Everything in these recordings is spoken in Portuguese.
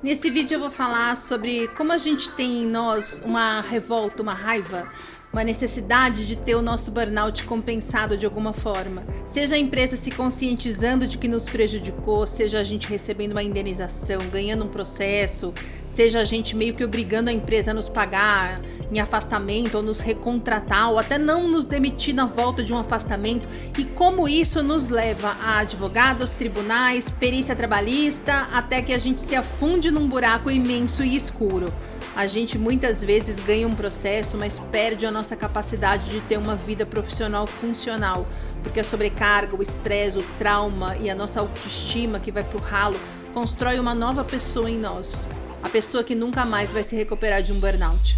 Nesse vídeo eu vou falar sobre como a gente tem em nós uma revolta, uma raiva, uma necessidade de ter o nosso burnout compensado de alguma forma. Seja a empresa se conscientizando de que nos prejudicou, seja a gente recebendo uma indenização, ganhando um processo, seja a gente meio que obrigando a empresa a nos pagar em afastamento ou nos recontratar ou até não nos demitir na volta de um afastamento, e como isso nos leva a advogados, tribunais, perícia trabalhista, até que a gente se afunde num buraco imenso e escuro. A gente muitas vezes ganha um processo, mas perde a nossa capacidade de ter uma vida profissional funcional, porque a sobrecarga, o estresse, o trauma e a nossa autoestima que vai pro ralo constrói uma nova pessoa em nós, a pessoa que nunca mais vai se recuperar de um burnout.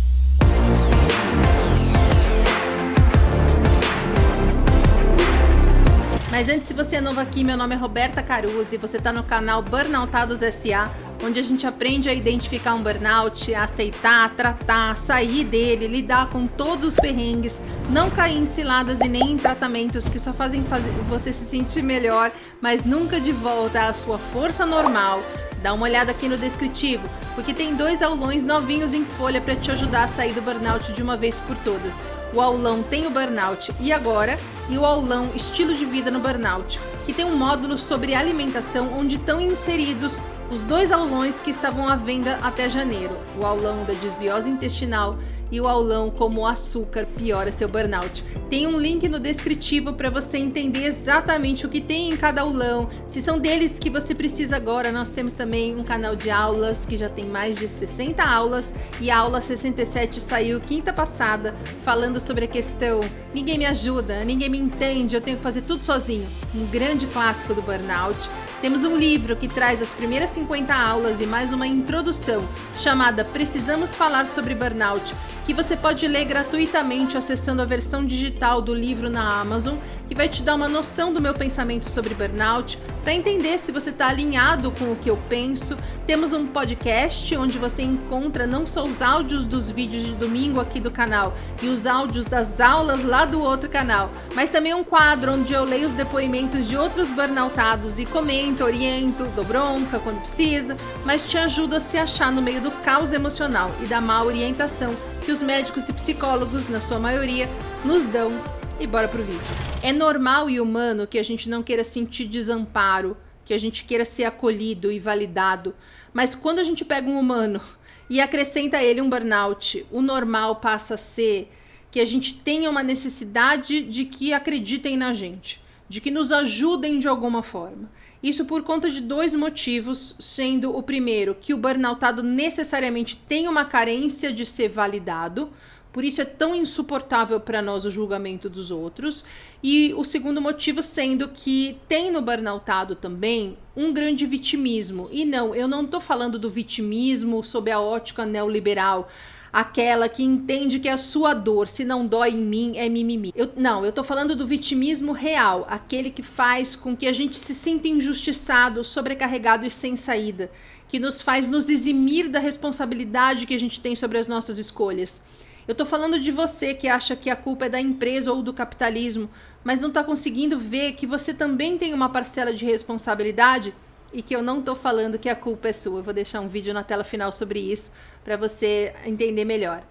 Mas antes, se você é novo aqui, meu nome é Roberta Caruso e você está no canal Burnoutados S.A., onde a gente aprende a identificar um burnout, a aceitar, a tratar, sair dele, lidar com todos os perrengues, não cair em ciladas e nem em tratamentos que só fazem você se sentir melhor, mas nunca de volta à sua força normal. Dá uma olhada aqui no descritivo, porque tem 2 aulões novinhos em folha para te ajudar a sair do burnout de uma vez por todas. O aulão Tem o Burnout e Agora, e o aulão Estilo de Vida no Burnout, que tem um módulo sobre alimentação onde estão inseridos os 2 aulões que estavam à venda até janeiro, o aulão da desbiose intestinal e o aulão Como o Açúcar Piora Seu Burnout. Tem um link no descritivo para você entender exatamente o que tem em cada aulão, se são deles que você precisa agora. Nós temos também um canal de aulas que já tem mais de 60 aulas, e a aula 67 saiu quinta passada, falando sobre a questão ninguém me ajuda, ninguém me entende, eu tenho que fazer tudo sozinho, um grande clássico do burnout. Temos um livro que traz as primeiras 50 aulas e mais uma introdução chamada Precisamos Falar sobre Burnout, que você pode ler gratuitamente acessando a versão digital do livro na Amazon, que vai te dar uma noção do meu pensamento sobre burnout, para entender se você está alinhado com o que eu penso. Temos um podcast onde você encontra não só os áudios dos vídeos de domingo aqui do canal e os áudios das aulas lá do outro canal, mas também um quadro onde eu leio os depoimentos de outros burnoutados e comento, oriento, dou bronca quando precisa, mas te ajudo a se achar no meio do caos emocional e da má orientação que os médicos e psicólogos, na sua maioria, nos dão. E bora pro vídeo. É normal e humano que a gente não queira sentir desamparo, que a gente queira ser acolhido e validado, mas quando a gente pega um humano e acrescenta a ele um burnout, o normal passa a ser que a gente tenha uma necessidade de que acreditem na gente, de que nos ajudem de alguma forma. Isso por conta de 2 motivos, sendo o primeiro que o burnoutado necessariamente tem uma carência de ser validado, por isso é tão insuportável para nós o julgamento dos outros, e o segundo motivo sendo que tem no burnoutado também um grande vitimismo. E não, eu não estou falando do vitimismo sob a ótica neoliberal, aquela que entende que a sua dor, se não dói em mim, é mimimi. Eu tô falando do vitimismo real, aquele que faz com que a gente se sinta injustiçado, sobrecarregado e sem saída, que nos faz nos eximir da responsabilidade que a gente tem sobre as nossas escolhas. Eu tô falando de você que acha que a culpa é da empresa ou do capitalismo, mas não tá conseguindo ver que você também tem uma parcela de responsabilidade, e que eu não tô falando que a culpa é sua. Eu vou deixar um vídeo na tela final sobre isso, para você entender melhor.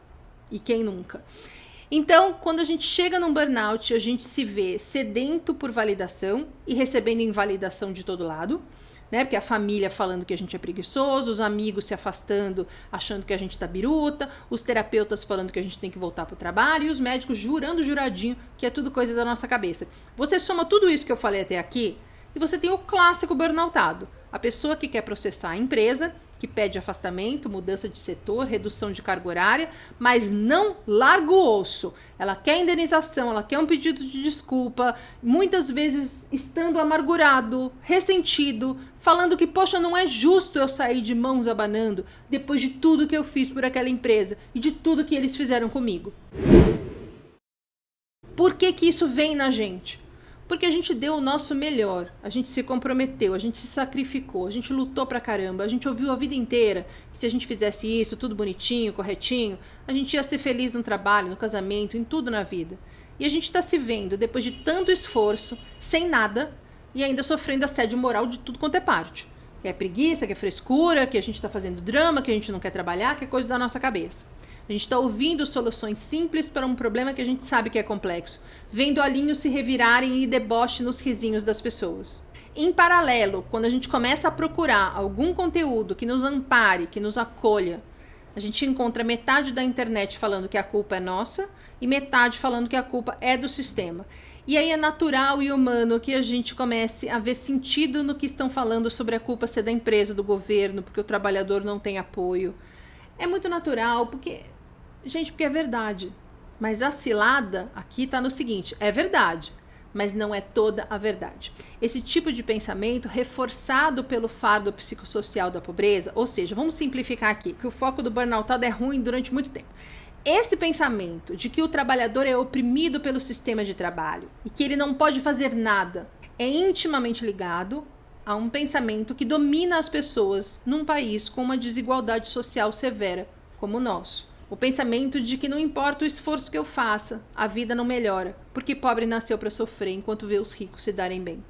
E quem nunca? Então, quando a gente chega num burnout, a gente se vê sedento por validação e recebendo invalidação de todo lado, né? Porque a família falando que a gente é preguiçoso, os amigos se afastando, achando que a gente tá biruta, os terapeutas falando que a gente tem que voltar pro trabalho e os médicos jurando juradinho que é tudo coisa da nossa cabeça. Você soma tudo isso que eu falei até aqui e você tem o clássico burnoutado, a pessoa que quer processar a empresa, que pede afastamento, mudança de setor, redução de carga horária, mas não larga o osso. Ela quer indenização, ela quer um pedido de desculpa, muitas vezes estando amargurado, ressentido, falando que, poxa, não é justo eu sair de mãos abanando depois de tudo que eu fiz por aquela empresa e de tudo que eles fizeram comigo. Por que que isso vem na gente? Porque a gente deu o nosso melhor, a gente se comprometeu, a gente se sacrificou, a gente lutou pra caramba, a gente ouviu a vida inteira que se a gente fizesse isso, tudo bonitinho, corretinho, a gente ia ser feliz no trabalho, no casamento, em tudo na vida. E a gente tá se vendo, depois de tanto esforço, sem nada, e ainda sofrendo assédio moral de tudo quanto é parte. Que é preguiça, que é frescura, que a gente está fazendo drama, que a gente não quer trabalhar, que é coisa da nossa cabeça. A gente está ouvindo soluções simples para um problema que a gente sabe que é complexo, vendo olhinhos se revirarem e deboche nos risinhos das pessoas. Em paralelo, quando a gente começa a procurar algum conteúdo que nos ampare, que nos acolha, a gente encontra metade da internet falando que a culpa é nossa e metade falando que a culpa é do sistema. E aí é natural e humano que a gente comece a ver sentido no que estão falando sobre a culpa ser da empresa, do governo, porque o trabalhador não tem apoio. É muito natural, porque é verdade. Mas a cilada aqui está no seguinte, é verdade, mas não é toda a verdade. Esse tipo de pensamento, reforçado pelo fardo psicossocial da pobreza, ou seja, vamos simplificar aqui, que o foco do burnoutado é ruim durante muito tempo. Esse pensamento de que o trabalhador é oprimido pelo sistema de trabalho e que ele não pode fazer nada é intimamente ligado a um pensamento que domina as pessoas num país com uma desigualdade social severa como o nosso. O pensamento de que não importa o esforço que eu faça, a vida não melhora, porque pobre nasceu para sofrer enquanto vê os ricos se darem bem.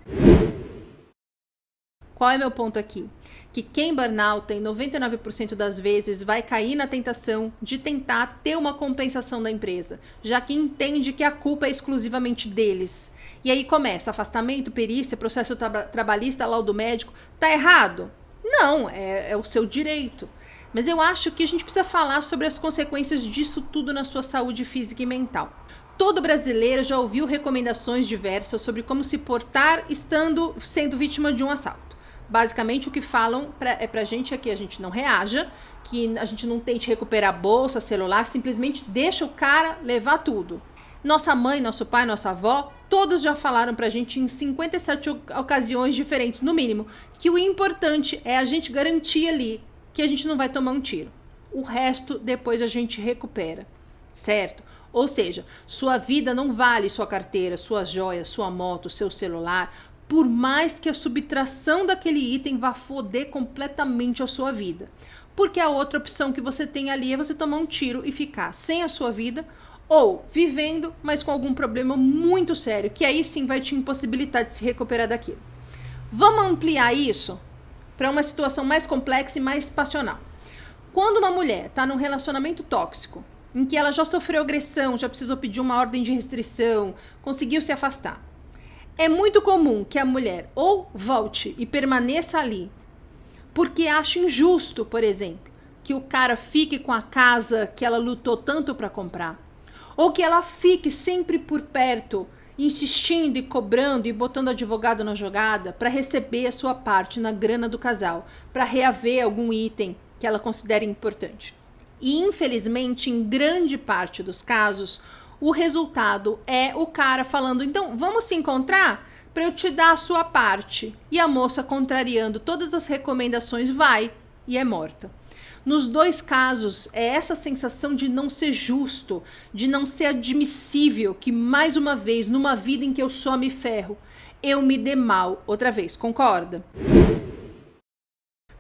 Qual é meu ponto aqui? Que quem burnout em 99% das vezes vai cair na tentação de tentar ter uma compensação da empresa, já que entende que a culpa é exclusivamente deles. E aí começa afastamento, perícia, processo trabalhista, laudo médico. Tá errado? Não, é o seu direito. Mas eu acho que a gente precisa falar sobre as consequências disso tudo na sua saúde física e mental. Todo brasileiro já ouviu recomendações diversas sobre como se portar sendo vítima de um assalto. Basicamente o que falam pra gente é que a gente não reaja, que a gente não tente recuperar bolsa, celular, simplesmente deixa o cara levar tudo. Nossa mãe, nosso pai, nossa avó, todos já falaram pra gente em 57 ocasiões diferentes, no mínimo, que o importante é a gente garantir ali que a gente não vai tomar um tiro. O resto depois a gente recupera, certo? Ou seja, sua vida não vale sua carteira, suas joias, sua moto, seu celular, por mais que a subtração daquele item vá foder completamente a sua vida. Porque a outra opção que você tem ali é você tomar um tiro e ficar sem a sua vida ou vivendo, mas com algum problema muito sério, que aí sim vai te impossibilitar de se recuperar daquilo. Vamos ampliar isso para uma situação mais complexa e mais passional. Quando uma mulher está num relacionamento tóxico, em que ela já sofreu agressão, já precisou pedir uma ordem de restrição, conseguiu se afastar, é muito comum que a mulher ou volte e permaneça ali, porque acha injusto, por exemplo, que o cara fique com a casa que ela lutou tanto para comprar, ou que ela fique sempre por perto, insistindo e cobrando e botando advogado na jogada para receber a sua parte na grana do casal, para reaver algum item que ela considere importante. E infelizmente, em grande parte dos casos, o resultado é o cara falando, então vamos se encontrar para eu te dar a sua parte. E a moça, contrariando todas as recomendações, vai e é morta. Nos dois casos, é essa sensação de não ser justo, de não ser admissível que, mais uma vez, numa vida em que eu só me ferro, eu me dê mal outra vez, concorda?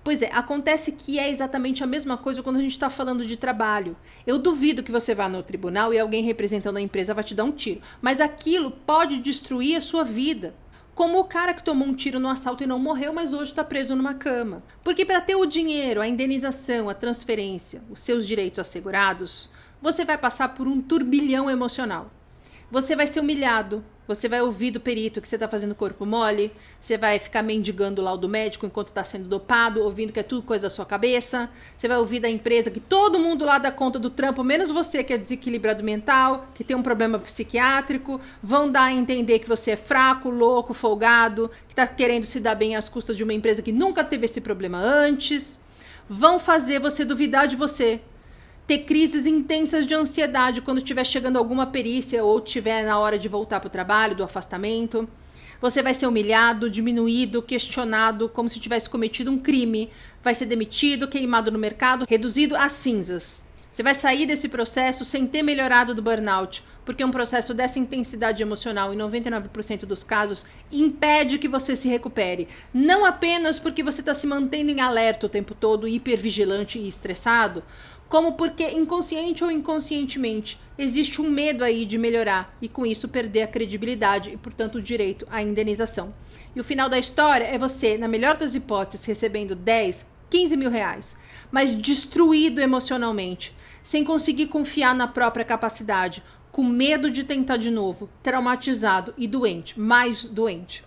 Pois é, acontece que é exatamente a mesma coisa quando a gente está falando de trabalho. Eu duvido que você vá no tribunal e alguém representando a empresa vai te dar um tiro, mas aquilo pode destruir a sua vida. Como o cara que tomou um tiro no assalto e não morreu, mas hoje está preso numa cama. Porque para ter o dinheiro, a indenização, a transferência, os seus direitos assegurados, você vai passar por um turbilhão emocional. Você vai ser humilhado, você vai ouvir do perito que você está fazendo corpo mole, você vai ficar mendigando o laudo médico enquanto está sendo dopado, ouvindo que é tudo coisa da sua cabeça, você vai ouvir da empresa que todo mundo lá dá conta do trampo, menos você que é desequilibrado mental, que tem um problema psiquiátrico, vão dar a entender que você é fraco, louco, folgado, que está querendo se dar bem às custas de uma empresa que nunca teve esse problema antes, vão fazer você duvidar de você, ter crises intensas de ansiedade quando estiver chegando alguma perícia ou estiver na hora de voltar para o trabalho, do afastamento. Você vai ser humilhado, diminuído, questionado, como se tivesse cometido um crime. Vai ser demitido, queimado no mercado, reduzido a cinzas. Você vai sair desse processo sem ter melhorado do burnout, porque um processo dessa intensidade emocional, em 99% dos casos, impede que você se recupere. Não apenas porque você está se mantendo em alerta o tempo todo, hipervigilante e estressado, como porque inconsciente ou inconscientemente existe um medo aí de melhorar e com isso perder a credibilidade e, portanto, o direito à indenização. E o final da história é você, na melhor das hipóteses, recebendo 10, 15 mil reais, mas destruído emocionalmente, sem conseguir confiar na própria capacidade, com medo de tentar de novo, traumatizado e doente, mais doente.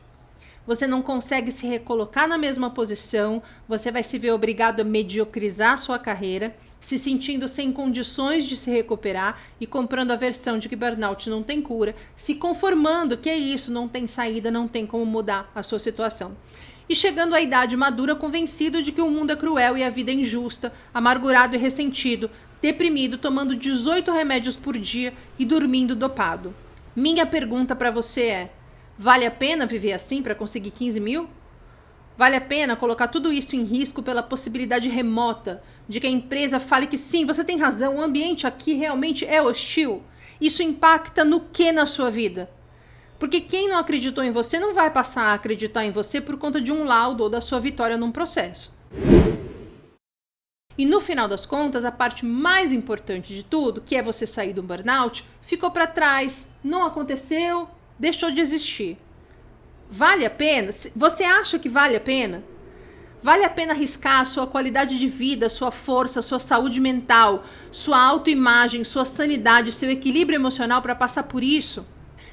Você não consegue se recolocar na mesma posição, você vai se ver obrigado a mediocrizar sua carreira, se sentindo sem condições de se recuperar e comprando a versão de que burnout não tem cura, se conformando que é isso, não tem saída, não tem como mudar a sua situação. E chegando à idade madura convencido de que o mundo é cruel e a vida é injusta, amargurado e ressentido, deprimido, tomando 18 remédios por dia e dormindo dopado. Minha pergunta para você é: vale a pena viver assim para conseguir 15 mil? Vale a pena colocar tudo isso em risco pela possibilidade remota de que a empresa fale que sim, você tem razão, o ambiente aqui realmente é hostil? Isso impacta no que na sua vida? Porque quem não acreditou em você não vai passar a acreditar em você por conta de um laudo ou da sua vitória num processo. E no final das contas, a parte mais importante de tudo, que é você sair do burnout, ficou para trás, não aconteceu, deixou de existir. Vale a pena? Você acha que vale a pena? Vale a pena arriscar a sua qualidade de vida, sua força, sua saúde mental, sua autoimagem, sua sanidade, seu equilíbrio emocional para passar por isso?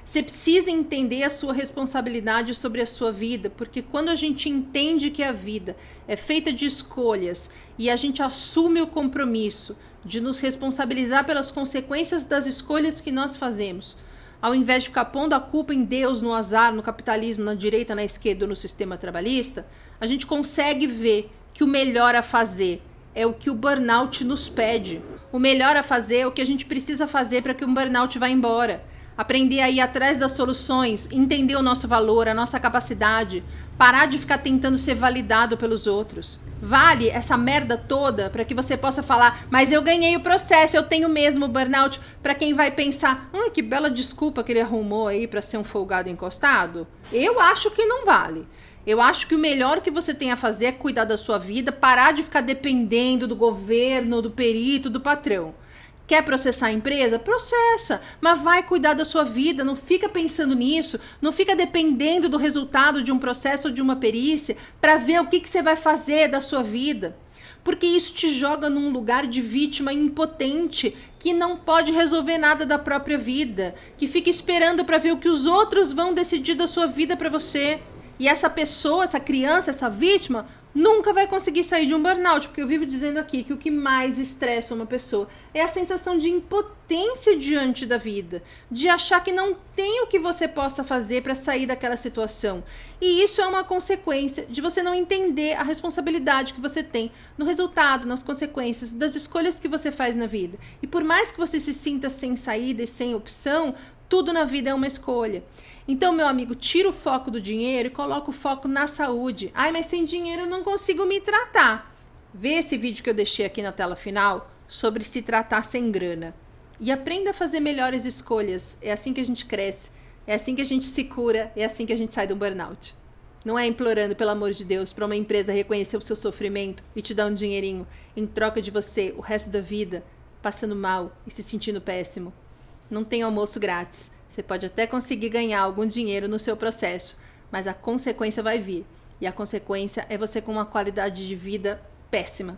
Você precisa entender a sua responsabilidade sobre a sua vida, porque quando a gente entende que a vida é feita de escolhas e a gente assume o compromisso de nos responsabilizar pelas consequências das escolhas que nós fazemos, ao invés de ficar pondo a culpa em Deus, no azar, no capitalismo, na direita, na esquerda ou no sistema trabalhista, a gente consegue ver que o melhor a fazer é o que o burnout nos pede. O melhor a fazer é o que a gente precisa fazer para que o burnout vá embora. Aprender a ir atrás das soluções, entender o nosso valor, a nossa capacidade, parar de ficar tentando ser validado pelos outros. Vale essa merda toda para que você possa falar, mas eu ganhei o processo, eu tenho mesmo burnout, para quem vai pensar, que bela desculpa que ele arrumou aí para ser um folgado encostado? Eu acho que não vale. Eu acho que o melhor que você tem a fazer é cuidar da sua vida, parar de ficar dependendo do governo, do perito, do patrão. Quer processar a empresa? Processa, mas vai cuidar da sua vida, não fica pensando nisso, não fica dependendo do resultado de um processo ou de uma perícia para ver o que você vai fazer da sua vida. Porque isso te joga num lugar de vítima impotente que não pode resolver nada da própria vida, que fica esperando para ver o que os outros vão decidir da sua vida para você. E essa pessoa, essa criança, essa vítima nunca vai conseguir sair de um burnout, porque eu vivo dizendo aqui que o que mais estressa uma pessoa é a sensação de impotência diante da vida, de achar que não tem o que você possa fazer para sair daquela situação. E isso é uma consequência de você não entender a responsabilidade que você tem no resultado, nas consequências das escolhas que você faz na vida. E por mais que você se sinta sem saída e sem opção, tudo na vida é uma escolha. Então, meu amigo, tira o foco do dinheiro e coloca o foco na saúde. Ai, mas sem dinheiro eu não consigo me tratar. Vê esse vídeo que eu deixei aqui na tela final sobre se tratar sem grana. E aprenda a fazer melhores escolhas. É assim que a gente cresce, é assim que a gente se cura, é assim que a gente sai do burnout. Não é implorando, pelo amor de Deus, para uma empresa reconhecer o seu sofrimento e te dar um dinheirinho em troca de você o resto da vida passando mal e se sentindo péssimo. Não tem almoço grátis. Você pode até conseguir ganhar algum dinheiro no seu processo, mas a consequência vai vir. E a consequência é você com uma qualidade de vida péssima,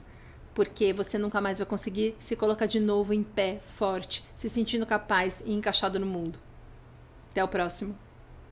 porque você nunca mais vai conseguir se colocar de novo em pé, forte, se sentindo capaz e encaixado no mundo. Até o próximo.